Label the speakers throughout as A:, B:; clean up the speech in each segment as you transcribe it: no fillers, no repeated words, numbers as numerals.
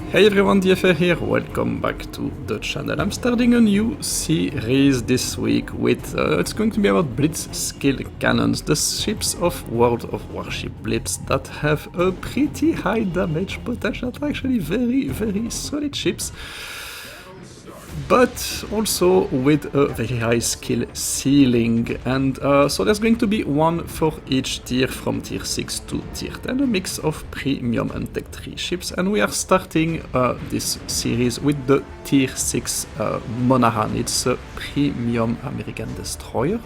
A: Hey everyone, DFA here, welcome back to the channel. I'm starting a new series this week with, it's going to be about Blitz skill cannons, the ships of World of Warship Blitz that have a pretty high damage potential, actually very solid ships, but also with a very high skill ceiling, and so there's going to be one for each tier from tier 6 to tier 10, a mix of premium and tech 3 ships, and we are starting this series with the tier 6 Monahan. It's a premium American destroyer,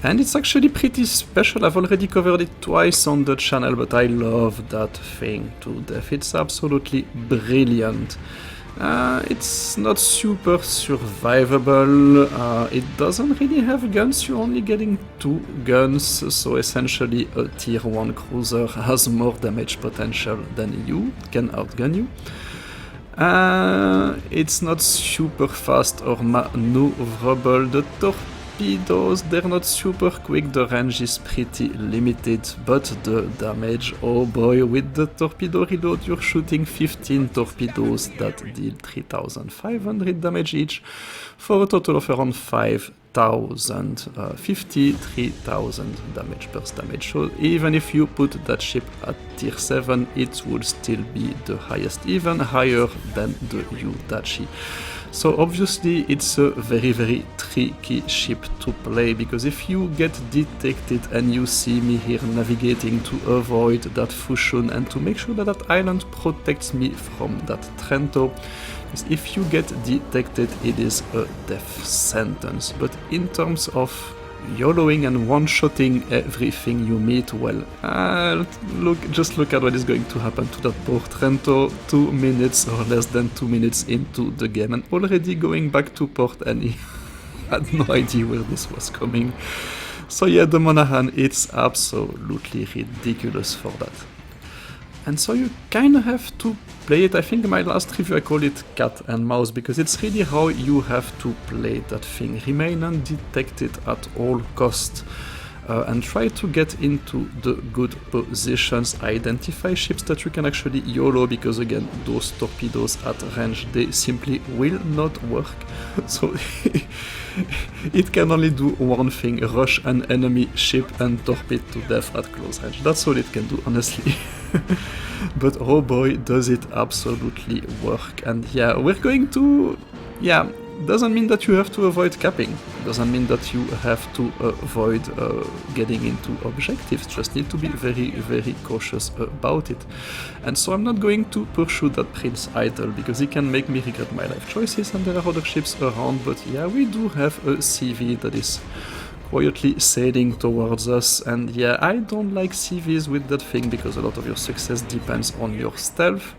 A: and it's actually pretty special. I've already covered it twice on the channel, but I love that thing to death. It's absolutely brilliant. It's not super survivable, it doesn't really have guns, you're only getting 2 guns, so essentially a tier 1 cruiser has more damage potential than you, can outgun you. It's not super fast or maneuverable. The torpedoes, they're not super quick, the range is pretty limited, but the damage, oh boy, with the torpedo reload you're shooting 15 torpedoes that deal 3500 damage each, for a total of around 53,000 damage burst damage. So even if you put that ship at tier 7, it would still be the highest, even higher than the Utachi. So obviously it's a very tricky ship to play, because if you get detected and you see me here navigating to avoid that Fushun and to make sure that that island protects me from that Trento, because if you get detected it is a death sentence. But in terms of YOLOing and one-shotting everything you meet, well, just look at what is going to happen to that poor Trento 2 minutes or less than 2 minutes into the game, and already going back to port, and he had no idea where this was coming. So yeah, the Monahan, it's absolutely ridiculous for that. And so you kind of have to play it. I think in my last review I called it cat and mouse, because it's really how you have to play that thing. Remain undetected at all costs, and try to get into the good positions. Identify ships that you can actually YOLO, because again, those torpedoes at range, they simply will not work. So it can only do one thing: rush an enemy ship and torpedo to death at close range. That's all it can do, honestly. But oh boy, does it absolutely work. And yeah, we're going to... yeah, doesn't mean that you have to avoid capping, doesn't mean that you have to avoid getting into objectives, just need to be very cautious about it. And so I'm not going to pursue that Prince Idol, because he can make me regret my life choices, and there are other ships around. But yeah, we do have a CV that is quietly sailing towards us, and yeah, I don't like CVs with that thing, because a lot of your success depends on your stealth.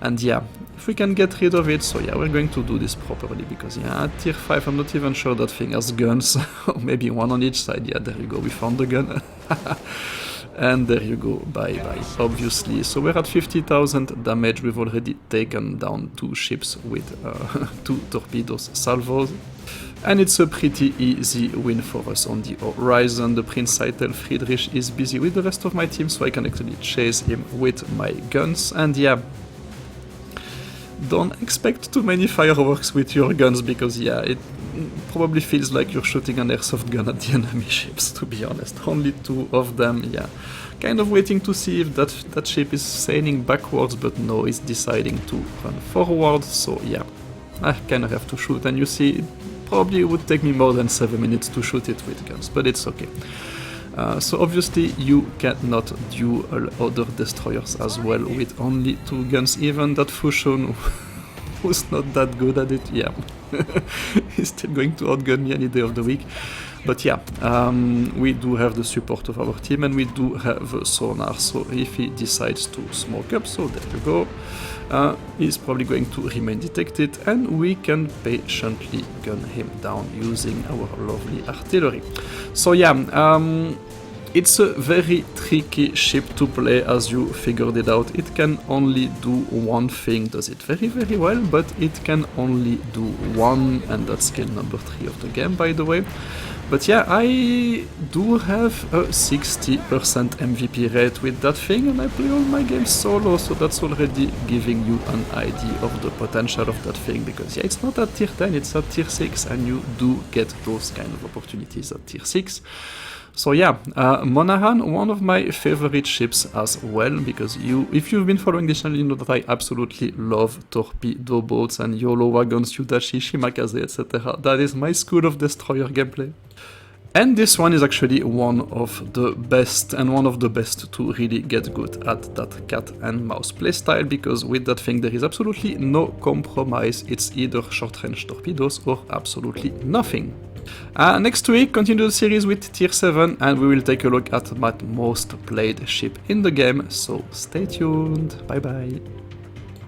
A: And yeah, if we can get rid of it, so yeah, we're going to do this properly, because yeah, at tier 5 I'm not even sure that thing has guns, or maybe one on each side. Yeah, there you go, we found the gun. And there you go, bye, obviously. So we're at 50,000 damage, we've already taken down 2 ships with 2 torpedoes salvos. And it's a pretty easy win for us on the horizon. The Prince Eitel Friedrich is busy with the rest of my team, so I can actually chase him with my guns. And yeah, don't expect too many fireworks with your guns, because yeah, it probably feels like you're shooting an airsoft gun at the enemy ships, to be honest. Only 2 of them, yeah. Kind of waiting to see if that ship is sailing backwards, but no, it's deciding to run forward, so yeah, I kind of have to shoot. And you see, it probably would take me more than 7 minutes to shoot it with guns, but it's okay. So obviously you cannot duel other destroyers as well with only 2 guns. Even that Fushun, who's not that good at it, yeah, he's still going to outgun me any day of the week. But yeah, we do have the support of our team, and we do have a sonar, so if he decides to smoke up, so there you go, he's probably going to remain detected, and we can patiently gun him down using our lovely artillery. So yeah, It's a very tricky ship to play, as you figured it out. It can only do one thing, does it very very well, but it can only do one, and that's skill number 3 of the game, by the way. But yeah, I do have a 60% MVP rate with that thing, and I play all my games solo, so that's already giving you an idea of the potential of that thing, because yeah, it's not at tier 10, it's at tier 6, and you do get those kind of opportunities at tier 6. So yeah, Monahan, one of my favorite ships as well, because if you've been following this channel, you know that I absolutely love torpedo boats and YOLO wagons, Yudashi, Shimakaze, etc. That is my school of destroyer gameplay. And this one is actually one of the best, and one of the best to really get good at that cat and mouse playstyle, because with that thing there is absolutely no compromise. It's either short-range torpedoes or absolutely nothing. Next week, continue the series with tier 7, and we will take a look at my most played ship in the game, so stay tuned, bye bye!